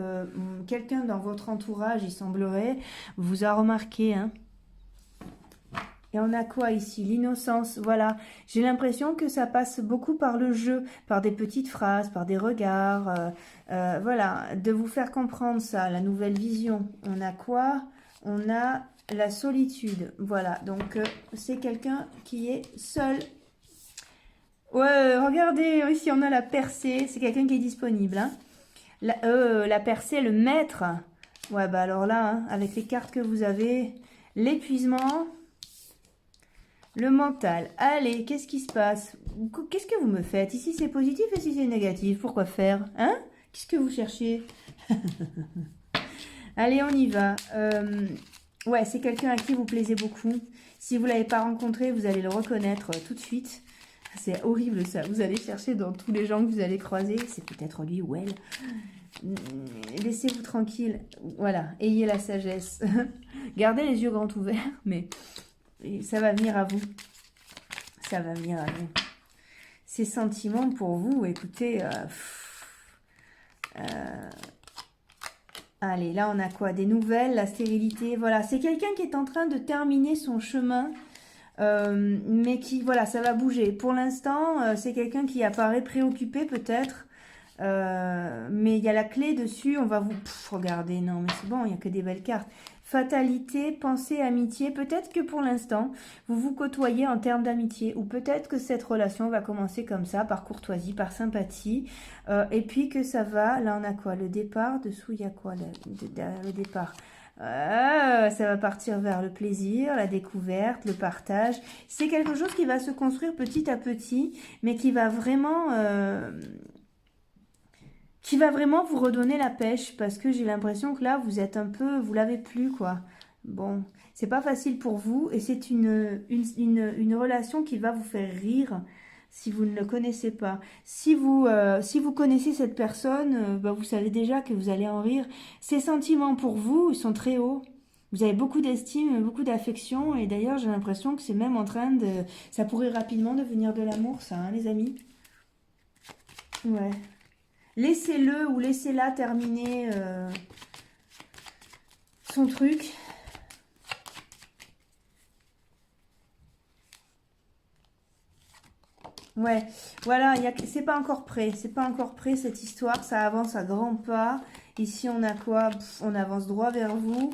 quelqu'un dans votre entourage, il semblerait, vous a remarqué, hein. Et on a quoi ici? L'innocence, voilà. J'ai l'impression que ça passe beaucoup par le jeu, par des petites phrases, par des regards. Voilà, de vous faire comprendre ça, la nouvelle vision. On a quoi? On a la solitude. Voilà, donc c'est quelqu'un qui est seul. Ouais, regardez, ici on a la percée. C'est quelqu'un qui est disponible. Hein. La percée, le maître. Ouais, bah alors là, hein, avec les cartes que vous avez, l'épuisement... Le mental. Allez, qu'est-ce qui se passe? Qu'est-ce que vous me faites? Ici, c'est positif et ici, c'est négatif. Pourquoi faire? Hein? Qu'est-ce que vous cherchez? Allez, on y va. Ouais, c'est quelqu'un à qui vous plaisez beaucoup. Si vous ne l'avez pas rencontré, vous allez le reconnaître tout de suite. C'est horrible ça. Vous allez chercher dans tous les gens que vous allez croiser. C'est peut-être lui ou elle. Laissez-vous tranquille. Voilà, ayez la sagesse. Gardez les yeux grands ouverts, mais ça va venir à vous. Ça va venir à vous. Ces sentiments pour vous, écoutez... allez, là on a quoi? Des nouvelles, la stérilité. Voilà, c'est quelqu'un qui est en train de terminer son chemin. Mais qui, voilà, ça va bouger. Pour l'instant, c'est quelqu'un qui apparaît préoccupé peut-être. Mais il y a la clé dessus. On va vous... regardez, non, mais c'est bon, il n'y a que des belles cartes. Fatalité, pensée, amitié. Peut-être que pour l'instant, vous vous côtoyez en termes d'amitié. Ou peut-être que cette relation va commencer comme ça, par courtoisie, par sympathie. Et puis que ça va... Là, on a quoi? Le départ. Dessous, il y a quoi derrière le départ? Ça va partir vers le plaisir, la découverte, le partage. C'est quelque chose qui va se construire petit à petit, mais qui va vraiment vous redonner la pêche, parce que j'ai l'impression que là, vous êtes un peu, vous l'avez plus, quoi. Bon, c'est pas facile pour vous, et c'est une relation qui va vous faire rire, si vous ne le connaissez pas. Si vous connaissez cette personne, bah, vous savez déjà que vous allez en rire. Ces sentiments pour vous, ils sont très hauts. Vous avez beaucoup d'estime, beaucoup d'affection. Et d'ailleurs, j'ai l'impression que c'est même en train de... Ça pourrait rapidement devenir de l'amour, ça, hein, les amis. Ouais. Laissez-le ou laissez-la terminer son truc. Ouais, voilà, c'est pas encore prêt. C'est pas encore prêt cette histoire. Ça avance à grands pas. Ici, on a quoi? On avance droit vers vous.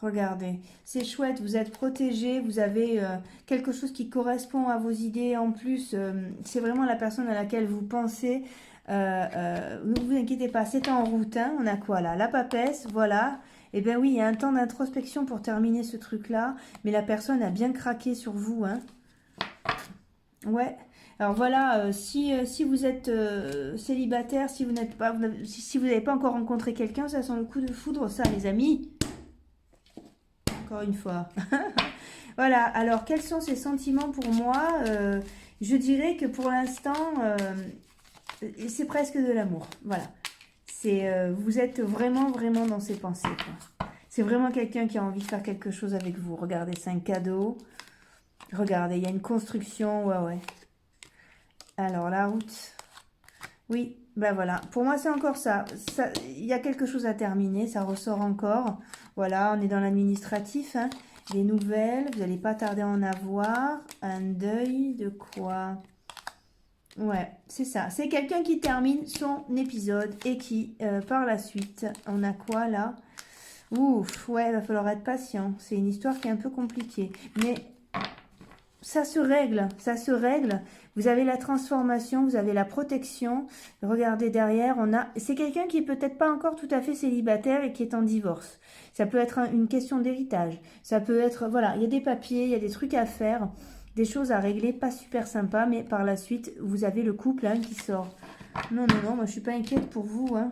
Regardez, c'est chouette. Vous êtes protégé. Vous avez quelque chose qui correspond à vos idées. En plus, c'est vraiment la personne à laquelle vous pensez. Ne vous inquiétez pas, c'est en route. Hein. On a quoi là? La papesse, voilà. Eh bien oui, il y a un temps d'introspection pour terminer ce truc-là. Mais la personne a bien craqué sur vous. Hein. Ouais. Alors voilà, si vous êtes célibataire, si vous n'êtes pas, si vous n'avez pas encore rencontré quelqu'un, ça sent le coup de foudre, ça, les amis. Encore une fois. Voilà. Alors, quels sont ces sentiments pour moi? Je dirais que pour l'instant, c'est presque de l'amour. Voilà. Vous êtes vraiment, vraiment dans ses pensées, quoi. C'est vraiment quelqu'un qui a envie de faire quelque chose avec vous. Regardez, c'est un cadeau. Regardez, il y a une construction. Ouais, ouais. Alors, la route. Oui, ben voilà. Pour moi, c'est encore ça. Il y a quelque chose à terminer. Ça ressort encore. Voilà, on est dans l'administratif. Hein. Les nouvelles, vous n'allez pas tarder à en avoir. Un deuil de quoi? Ouais, c'est ça. C'est quelqu'un qui termine son épisode et qui, par la suite, on a quoi là? Ouf, ouais, il va falloir être patient. C'est une histoire qui est un peu compliquée. Mais ça se règle, ça se règle. Vous avez la transformation, vous avez la protection. Regardez derrière, c'est quelqu'un qui est peut-être pas encore tout à fait célibataire et qui est en divorce. Ça peut être une question d'héritage. Ça peut être, voilà, il y a des papiers, il y a des trucs à faire, des choses à régler, pas super sympa, mais par la suite, vous avez le couple hein, qui sort. Non, non, non, moi je suis pas inquiète pour vous. Hein.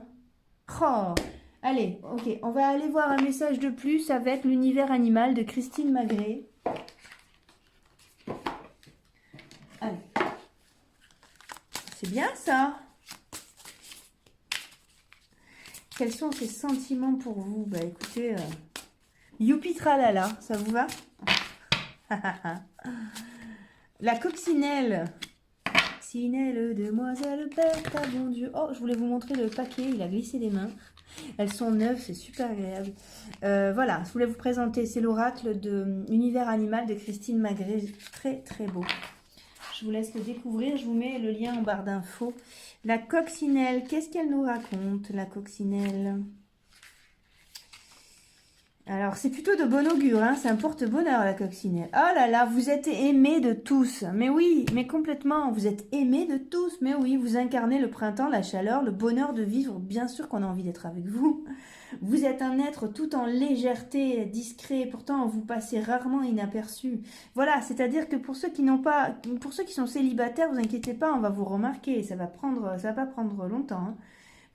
Oh, allez, ok, on va aller voir un message de plus avec l'univers animal de Christine Magret. Allez. C'est bien ça. Quels sont ces sentiments pour vous? Bah écoutez, youpi tralala, ça vous va? La coccinelle. Coccinelle, demoiselle bête, ah bon Dieu. Oh, je voulais vous montrer le paquet, il a glissé des mains. Elles sont neuves, c'est super agréable. Voilà, je voulais vous présenter, c'est l'oracle de Univers Animal de Christine Magret. Très très beau. Je vous laisse le découvrir, je vous mets le lien en barre d'infos. La coccinelle, qu'est-ce qu'elle nous raconte, la coccinelle? Alors, c'est plutôt de bon augure, hein, c'est un porte-bonheur, la coccinelle. Oh là là, vous êtes aimé de tous. Mais oui, mais complètement, vous êtes aimé de tous. Mais oui, vous incarnez le printemps, la chaleur, le bonheur de vivre. Bien sûr qu'on a envie d'être avec vous. Vous êtes un être tout en légèreté, discret, pourtant vous passez rarement inaperçu. Voilà, c'est-à-dire que pour ceux qui n'ont pas, pour ceux qui sont célibataires, vous inquiétez pas, on va vous remarquer, ça va pas prendre longtemps, hein.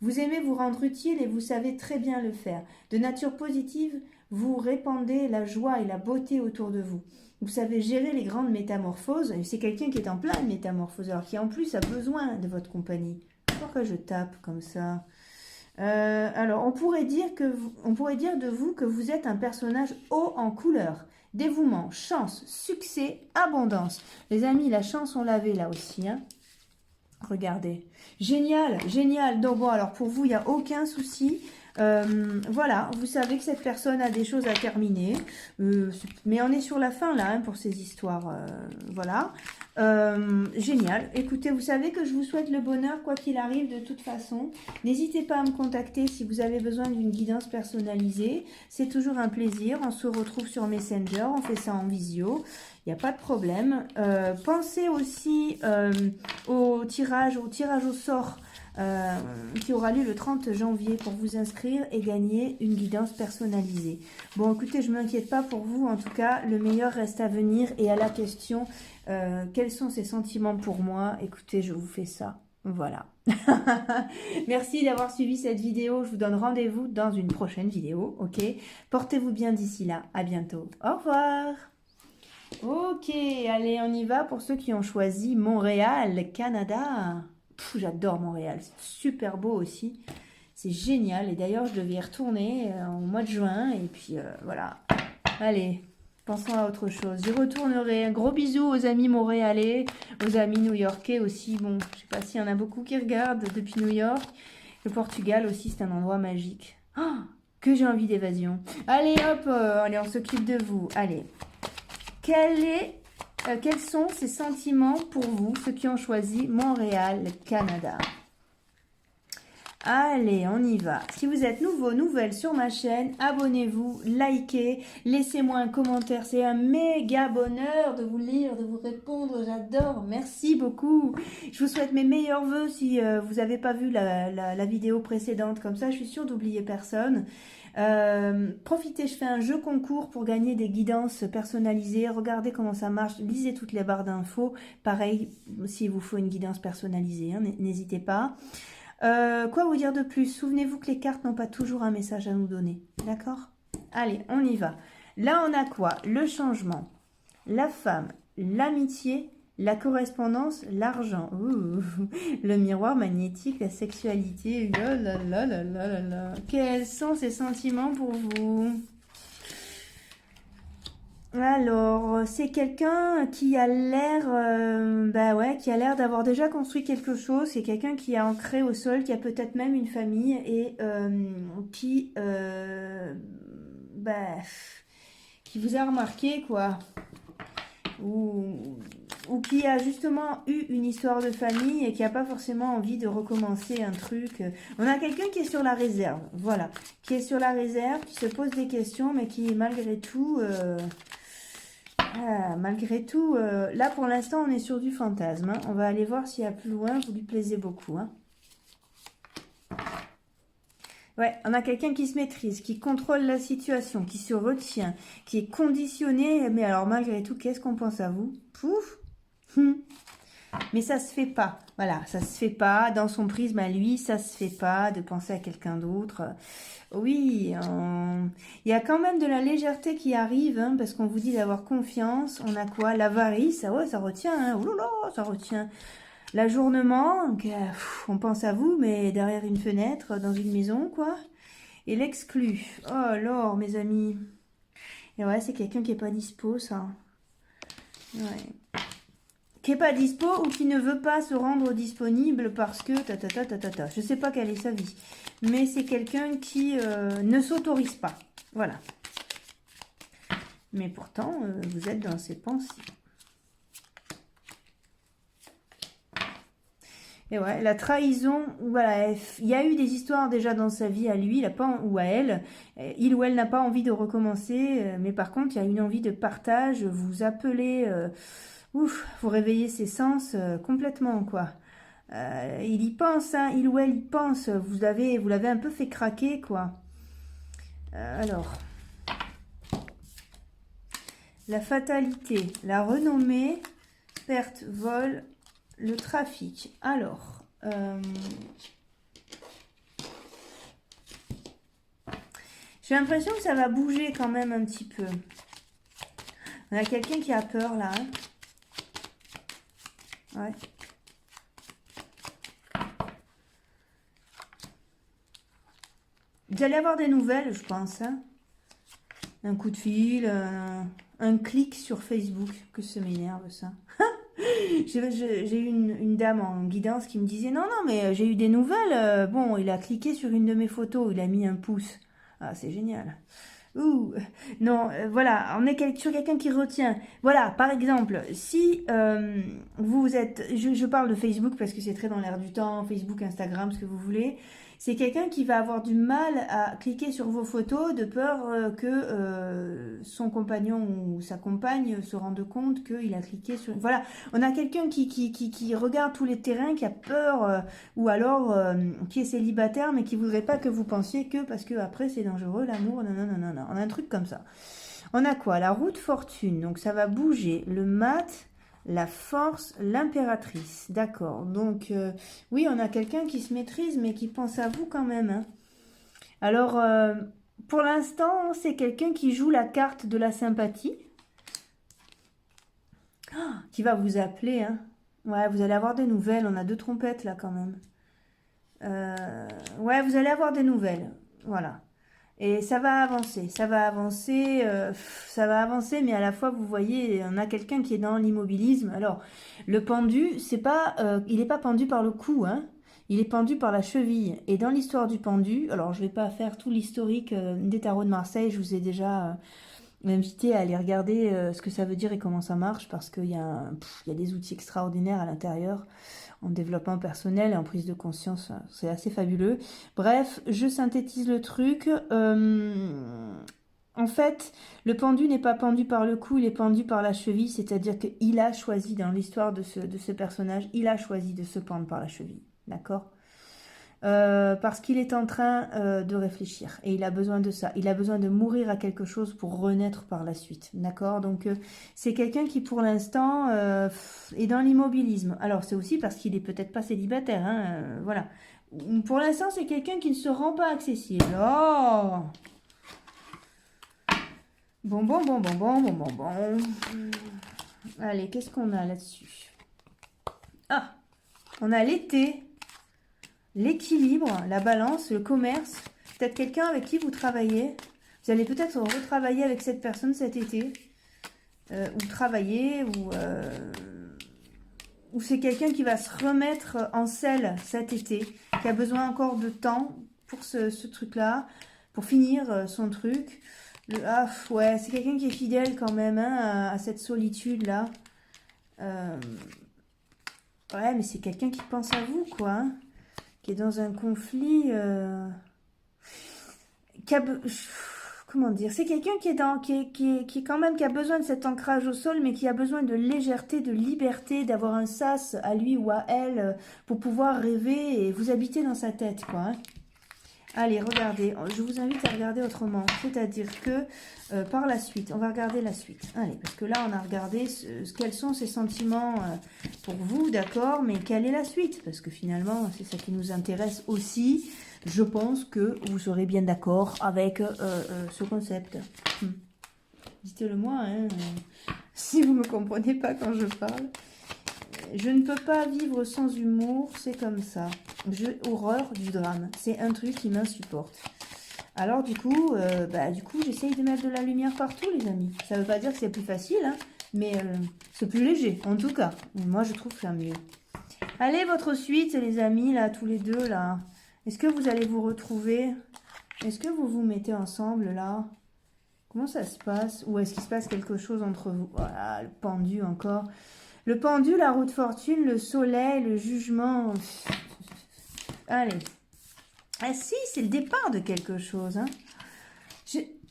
Vous aimez vous rendre utile et vous savez très bien le faire. De nature positive, vous répandez la joie et la beauté autour de vous. Vous savez gérer les grandes métamorphoses. C'est quelqu'un qui est en pleine métamorphose, alors qui en plus a besoin de votre compagnie. Pourquoi je tape comme ça? Alors, on pourrait dire de vous que vous êtes un personnage haut en couleur. Dévouement, chance, succès, abondance. Les amis, la chance, on l'avait là aussi, hein. Regardez. Génial, génial. Donc bon, alors pour vous, il n'y a aucun souci. Voilà, vous savez que cette personne a des choses à terminer. Mais on est sur la fin là, hein, pour ces histoires. Voilà. Génial. Écoutez, vous savez que je vous souhaite le bonheur, quoi qu'il arrive, de toute façon. N'hésitez pas à me contacter si vous avez besoin d'une guidance personnalisée. C'est toujours un plaisir. On se retrouve sur Messenger, on fait ça en visio. Il n'y a pas de problème. Pensez aussi au tirage au sort qui aura lieu le 30 janvier pour vous inscrire et gagner une guidance personnalisée. Bon, écoutez, je ne m'inquiète pas pour vous. En tout cas, le meilleur reste à venir. Et à la question, quels sont ces sentiments pour moi? Écoutez, je vous fais ça. Voilà. Merci d'avoir suivi cette vidéo. Je vous donne rendez-vous dans une prochaine vidéo. Ok? Portez-vous bien d'ici là. À bientôt. Au revoir. Ok, allez, on y va pour ceux qui ont choisi Montréal, Canada. J'adore Montréal, c'est super beau aussi. C'est génial. Et d'ailleurs, je devais y retourner au mois de juin. Et puis, voilà. Allez, pensons à autre chose. J'y retournerai. Un gros bisou aux amis montréalais, aux amis new-yorkais aussi. Bon, je sais pas s'il y en a beaucoup qui regardent depuis New York. Le Portugal aussi, c'est un endroit magique. Oh, que j'ai envie d'évasion. Allez, hop, allez, on s'occupe de vous. Allez. Quels sont ces sentiments pour vous, ceux qui ont choisi Montréal, Canada? Allez, on y va. Si vous êtes nouveau, nouvelle sur ma chaîne, abonnez-vous, likez, laissez-moi un commentaire. C'est un méga bonheur de vous lire, de vous répondre. J'adore. Merci beaucoup. Je vous souhaite mes meilleurs vœux si vous n'avez pas vu la vidéo précédente. Comme ça, je suis sûre d'oublier personne. Profitez, je fais un jeu concours pour gagner des guidances personnalisées. Regardez comment ça marche. Lisez toutes les barres d'infos. Pareil, s'il vous faut une guidance personnalisée, hein, n'hésitez pas. Quoi vous dire de plus? Souvenez-vous que les cartes n'ont pas toujours un message à nous donner. D'accord? Allez, on y va. Là, on a quoi? Le changement, la femme, l'amitié, la correspondance, l'argent. Le miroir magnétique, la sexualité. Là, là, là, là, là, là, là. Quels sont ces sentiments pour vous? Alors, c'est quelqu'un qui a l'air, qui a l'air d'avoir déjà construit quelque chose. C'est quelqu'un qui a ancré au sol, qui a peut-être même une famille et qui vous a remarqué, quoi. Ou qui a justement eu une histoire de famille et qui n'a pas forcément envie de recommencer un truc. On a quelqu'un qui est sur la réserve, voilà. Qui est sur la réserve, qui se pose des questions, mais qui malgré tout... là pour l'instant on est sur du fantasme, hein. On va aller voir s'il y a plus loin. Vous lui plaisez beaucoup, hein. Ouais, on a quelqu'un qui se maîtrise, qui contrôle la situation, qui se retient, qui est conditionné. Mais alors malgré tout, qu'est-ce qu'on pense à vous? Pouf. Mais ça se fait pas. Voilà, ça se fait pas. Dans son prisme à lui, ça se fait pas de penser à quelqu'un d'autre. Oui, il y a quand même de la légèreté qui arrive, hein, parce qu'on vous dit d'avoir confiance. On a quoi? L'avarice, ouais, ça retient, hein. Oh là là, ça retient. L'ajournement, donc, on pense à vous, mais derrière une fenêtre, dans une maison, quoi. Et l'exclu. Oh alors, mes amis. Et ouais, c'est quelqu'un qui est pas dispo, ça. Ouais. Qui est pas dispo ou qui ne veut pas se rendre disponible parce que je sais pas quelle est sa vie, mais c'est quelqu'un qui ne s'autorise pas, voilà. Mais pourtant vous êtes dans ses pensées. Et ouais, la trahison, voilà, il y a eu des histoires déjà dans sa vie à lui, il a pas, ou à elle. Il ou elle n'a pas envie de recommencer, mais par contre, il y a une envie de partage, vous appelez, ouf, vous réveillez ses sens complètement, quoi. Il y pense, hein, il ou elle y pense, vous l'avez un peu fait craquer, quoi. Alors, la fatalité, la renommée, perte, vol, le trafic. Alors, j'ai l'impression que ça va bouger quand même un petit peu. On a quelqu'un qui a peur là. Hein, ouais. Vous allez avoir des nouvelles, je pense. Hein. Un coup de fil, un clic sur Facebook. Que ça m'énerve ça. J'ai eu une dame en guidance qui me disait non, non, mais j'ai eu des nouvelles. Bon, il a cliqué sur une de mes photos, il a mis un pouce. Ah, c'est génial. Ouh, non, voilà, on est sur quelqu'un qui retient. Voilà, par exemple, si vous êtes, je parle de Facebook parce que c'est très dans l'air du temps, Facebook, Instagram, ce que vous voulez. C'est quelqu'un qui va avoir du mal à cliquer sur vos photos de peur que son compagnon ou sa compagne se rende compte qu'il a cliqué sur... Voilà, on a quelqu'un qui regarde tous les terrains, qui a peur, ou alors qui est célibataire, mais qui voudrait pas que vous pensiez que, parce que après c'est dangereux, l'amour, non, non, non, non, non. On a un truc comme ça. On a quoi? La roue de fortune, donc ça va bouger. Le mat, la force, l'impératrice. D'accord. Donc, oui, on a quelqu'un qui se maîtrise, mais qui pense à vous quand même. Hein. Alors, pour l'instant, c'est quelqu'un qui joue la carte de la sympathie. Oh, qui va vous appeler. Hein. Ouais, vous allez avoir des nouvelles. On a 2 trompettes là quand même. Ouais, vous allez avoir des nouvelles. Voilà. Et ça va avancer, ça va avancer, mais à la fois, vous voyez, on a quelqu'un qui est dans l'immobilisme. Alors, le pendu, c'est pas, il n'est pas pendu par le cou, hein. Il est pendu par la cheville. Et dans l'histoire du pendu, alors je vais pas faire tout l'historique des tarots de Marseille, je vous ai déjà invité à aller regarder ce que ça veut dire et comment ça marche, parce qu'il y a des outils extraordinaires à l'intérieur en développement personnel et en prise de conscience. C'est assez fabuleux. Bref, je synthétise le truc. En fait, le pendu n'est pas pendu par le cou, il est pendu par la cheville, c'est-à-dire qu'il a choisi, dans l'histoire de ce personnage, il a choisi de se pendre par la cheville. D'accord? Parce qu'il est en train de réfléchir et il a besoin de ça. Il a besoin de mourir à quelque chose pour renaître par la suite. D'accord? Donc c'est quelqu'un qui pour l'instant est dans l'immobilisme. Alors c'est aussi parce qu'il est peut-être pas célibataire. Hein, voilà. Pour l'instant c'est quelqu'un qui ne se rend pas accessible. Oh! Bon, bon, bon, bon, bon, bon, bon, bon. Allez, qu'est-ce qu'on a là-dessus? Ah! On a l'été. L'équilibre, la balance, le commerce, peut-être quelqu'un avec qui vous travaillez. Vous allez peut-être retravailler avec cette personne cet été. Ou travailler, ou c'est quelqu'un qui va se remettre en selle cet été, qui a besoin encore de temps pour ce truc-là, pour finir son truc. Ah, ouais, c'est quelqu'un qui est fidèle quand même hein, à cette solitude-là. Ouais, mais c'est quelqu'un qui pense à vous, quoi. Hein. Qui est dans un conflit comment dire, c'est quelqu'un qui est dans qui est quand même qui a besoin de cet ancrage au sol mais qui a besoin de légèreté, de liberté, d'avoir un sas à lui ou à elle pour pouvoir rêver et vous habiter dans sa tête quoi. Hein. Allez, regardez, je vous invite à regarder autrement, c'est-à-dire que par la suite, on va regarder la suite. Allez, parce que là, on a regardé quels sont ces sentiments pour vous, d'accord, mais quelle est la suite? Parce que finalement, c'est ça qui nous intéresse aussi. Je pense que vous serez bien d'accord avec ce concept. Dites-le moi, hein, si vous ne me comprenez pas quand je parle. Je ne peux pas vivre sans humour, c'est comme ça. J'ai horreur du drame. C'est un truc qui m'insupporte. Alors du coup, j'essaye de mettre de la lumière partout, les amis. Ça ne veut pas dire que c'est plus facile, hein, mais c'est plus léger, en tout cas. Moi, je trouve ça mieux. Allez, votre suite, les amis, là, tous les deux, là. Est-ce que vous allez vous retrouver? Est-ce que vous vous mettez ensemble, là? Comment ça se passe? Ou est-ce qu'il se passe quelque chose entre vous? Voilà, le pendu encore. Le pendu, la roue de fortune, le soleil, le jugement. Allez. Ah si, c'est le départ de quelque chose. Hein.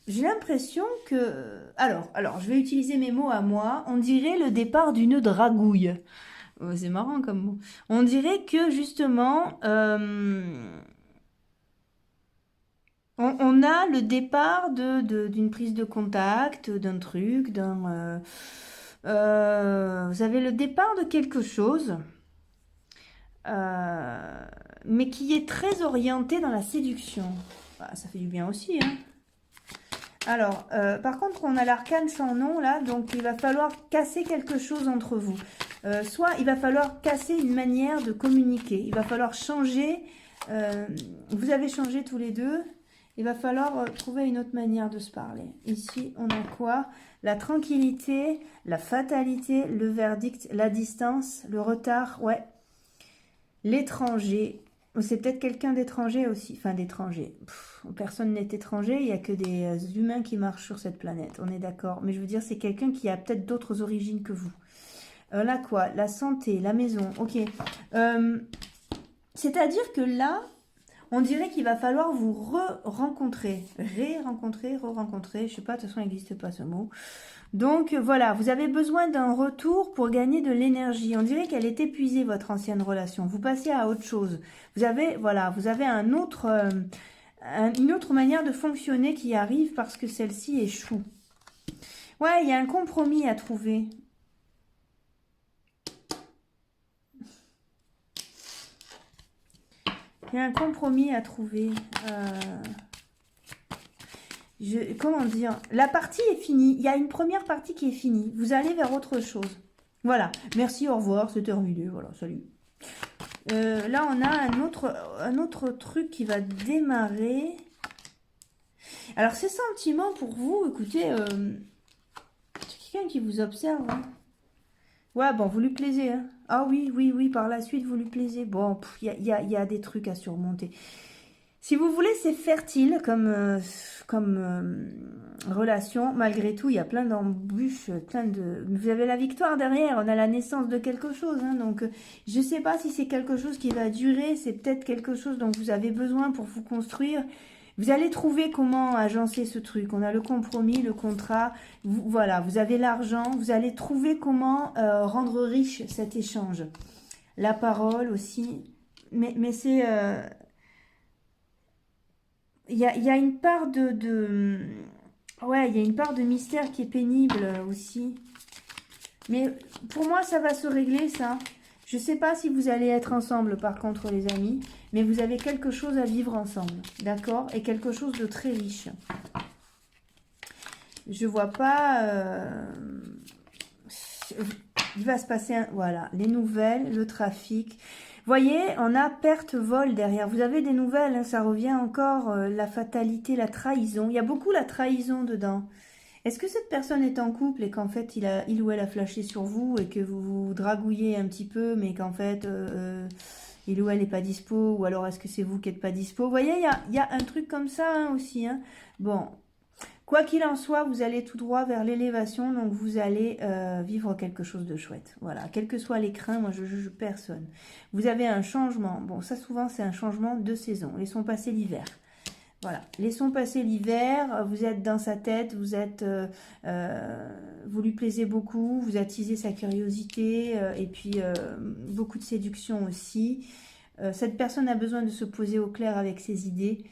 J'ai l'impression que... Alors, je vais utiliser mes mots à moi. On dirait le départ d'une dragouille. Oh, c'est marrant comme mot. On dirait que justement, on a le départ d'une prise de contact, d'un truc, vous avez le départ de quelque chose, euh, mais qui est très orienté dans la séduction. Bah, ça fait du bien aussi, hein. Alors, par contre, on a l'arcane sans nom, là, donc il va falloir casser quelque chose entre vous. Soit il va falloir casser une manière de communiquer. Il va falloir changer. Vous avez changé tous les deux. Il va falloir trouver une autre manière de se parler. Ici, on a quoi? La tranquillité, la fatalité, le verdict, la distance, le retard, ouais. L'étranger. C'est peut-être quelqu'un d'étranger aussi. Enfin, d'étranger. Personne n'est étranger. Il n'y a que des humains qui marchent sur cette planète. On est d'accord. Mais je veux dire, c'est quelqu'un qui a peut-être d'autres origines que vous. Là, quoi? La santé, la maison. Ok. C'est-à-dire que là, on dirait qu'il va falloir vous re-rencontrer. Ré-rencontrer, re-rencontrer. Je sais pas, de toute façon, il n'existe pas ce mot. Donc voilà, vous avez besoin d'un retour pour gagner de l'énergie. On dirait qu'elle est épuisée, votre ancienne relation. Vous passez à autre chose. Vous avez, voilà, vous avez une autre manière de fonctionner qui arrive parce que celle-ci échoue. Ouais, il y a un compromis à trouver. Il y a un compromis à trouver. Comment dire? La partie est finie. Il y a une première partie qui est finie. Vous allez vers autre chose. Voilà. Merci, au revoir. C'est terminé. Voilà, salut. Là, on a un autre truc qui va démarrer. Alors, ces sentiments pour vous, écoutez, c'est quelqu'un qui vous observe. Hein. Ouais, bon, vous lui plaisez. Hein. Ah oui, oui, oui, par la suite, vous lui plaisez. Bon, il y a des trucs à surmonter. Si vous voulez, c'est fertile comme relation. Malgré tout, il y a plein d'embûches, Vous avez la victoire derrière, on a la naissance de quelque chose. Hein, donc, je ne sais pas si c'est quelque chose qui va durer. C'est peut-être quelque chose dont vous avez besoin pour vous construire. Vous allez trouver comment agencer ce truc. On a le compromis, le contrat. Voilà, vous avez l'argent. Vous allez trouver comment rendre riche cet échange. La parole aussi. Mais c'est... il y a une part ouais, il y a une part de mystère qui est pénible aussi. Mais pour moi, ça va se régler, ça. Je ne sais pas si vous allez être ensemble, par contre, les amis. Mais vous avez quelque chose à vivre ensemble. D'accord? Et quelque chose de très riche. Je vois pas... Il va se passer... Voilà, les nouvelles, le trafic... Voyez, on a perte-vol derrière. Vous avez des nouvelles, hein, ça revient encore, la fatalité, la trahison. Il y a beaucoup la trahison dedans. Est-ce que cette personne est en couple et qu'en fait, il ou elle a flashé sur vous et que vous vous dragouillez un petit peu, mais qu'en fait, il ou elle n'est pas dispo, ou alors est-ce que c'est vous qui n'êtes pas dispo? Vous voyez, il y a un truc comme ça hein, aussi. Hein. Bon, quoi qu'il en soit, vous allez tout droit vers l'élévation, donc vous allez vivre quelque chose de chouette. Voilà, quels que soient les crins, moi je juge personne. Vous avez un changement, bon ça souvent c'est un changement de saison. Laissons passer l'hiver. Voilà, laissons passer l'hiver, vous êtes dans sa tête, vous lui plaisez beaucoup, vous attisez sa curiosité, et puis beaucoup de séduction aussi. Cette personne a besoin de se poser au clair avec ses idées.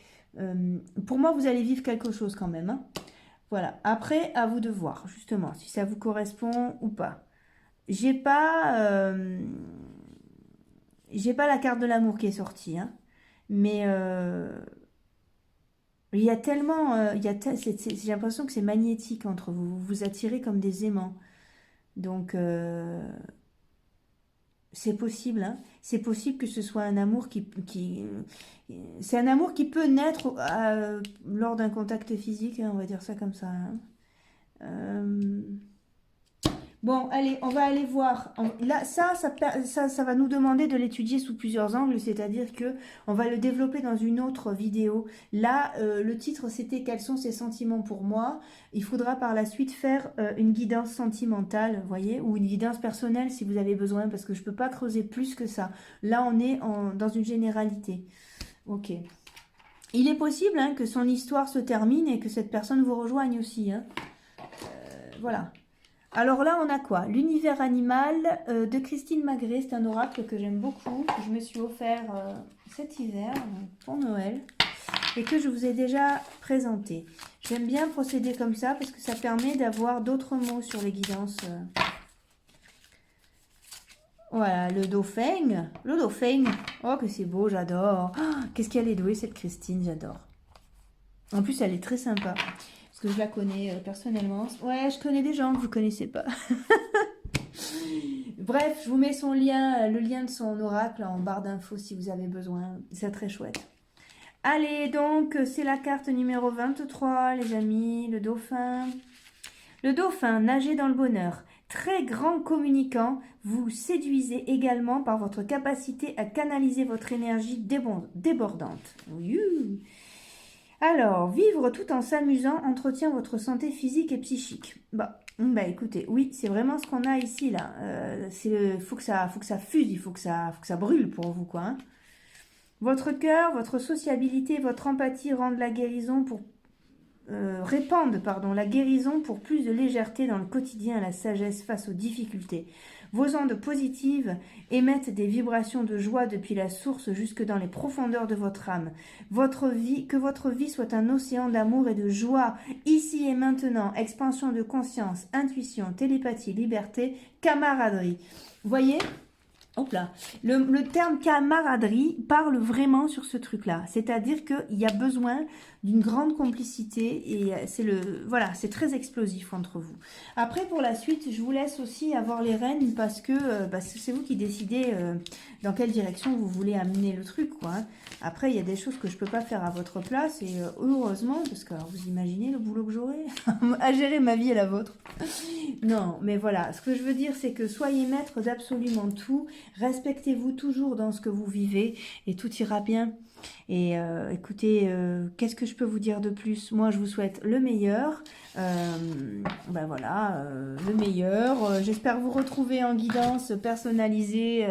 Pour moi, vous allez vivre quelque chose quand même. Hein. Voilà. Après, à vous de voir, justement, si ça vous correspond ou pas. J'ai pas la carte de l'amour qui est sortie. Hein. Mais il y a tellement... j'ai l'impression que c'est magnétique entre vous. Vous vous attirez comme des aimants. Donc... c'est possible, hein. C'est possible que ce soit un amour c'est un amour qui peut naître lors d'un contact physique, hein, on va dire ça comme ça. Hein. Bon, allez, on va aller voir. Là, ça va nous demander de l'étudier sous plusieurs angles, c'est-à-dire que on va le développer dans une autre vidéo. Là, le titre, c'était Quels sont ces sentiments pour moi? Il faudra par la suite faire une guidance sentimentale, vous voyez, ou une guidance personnelle si vous avez besoin, parce que je peux pas creuser plus que ça. Là, on est dans une généralité. Ok. Il est possible hein, que son histoire se termine et que cette personne vous rejoigne aussi. Hein. Voilà. Alors là, on a quoi? L'univers animal de Christine Magret. C'est un oracle que j'aime beaucoup, que je me suis offert cet hiver pour Noël et que je vous ai déjà présenté. J'aime bien procéder comme ça parce que ça permet d'avoir d'autres mots sur les guidances. Voilà, le dauphin. Le dauphin. Oh, que c'est beau, j'adore. Oh, qu'est-ce qu'elle est douée, cette Christine, j'adore. En plus, elle est très sympa. Parce que je la connais personnellement. Ouais, je connais des gens que vous ne connaissez pas. Bref, je vous mets son lien, le lien de son oracle en barre d'infos si vous avez besoin. C'est très chouette. Allez, donc, c'est la carte numéro 23, les amis. Le dauphin. Le dauphin, nager dans le bonheur. Très grand communicant, vous séduisez également par votre capacité à canaliser votre énergie débordante. Oui. Alors, vivre tout en s'amusant entretient votre santé physique et psychique. Bah écoutez, oui, c'est vraiment ce qu'on a ici, là. Faut que ça fuse, il faut que ça brûle pour vous, quoi. Hein. Votre cœur, votre sociabilité, votre empathie rendent la guérison répandent la guérison pour plus de légèreté dans le quotidien et la sagesse face aux difficultés. Vos ondes positives émettent des vibrations de joie depuis la source jusque dans les profondeurs de votre âme. Que votre vie soit un océan d'amour et de joie, ici et maintenant. Expansion de conscience, intuition, télépathie, liberté, camaraderie. Voyez ? Hop là. Le terme camaraderie parle vraiment sur ce truc-là. C'est-à-dire qu'il y a besoin d'une grande complicité et c'est très explosif entre vous. Après, pour la suite, je vous laisse aussi avoir les rênes parce que c'est vous qui décidez dans quelle direction vous voulez amener le truc, quoi. Hein. Après, il y a des choses que je peux pas faire à votre place et heureusement, parce que alors, vous imaginez le boulot que j'aurai à gérer ma vie et la vôtre. Non, mais voilà, ce que je veux dire, c'est que soyez maître d'absolument tout, respectez-vous toujours dans ce que vous vivez et tout ira bien. Et écoutez, qu'est-ce que je peux vous dire de plus? Moi, je vous souhaite le meilleur. Le meilleur. J'espère vous retrouver en guidance personnalisée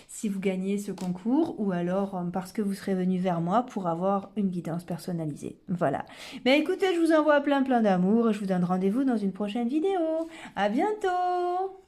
si vous gagnez ce concours ou alors parce que vous serez venu vers moi pour avoir une guidance personnalisée. Voilà. Mais écoutez, je vous envoie plein d'amour et je vous donne rendez-vous dans une prochaine vidéo. À bientôt!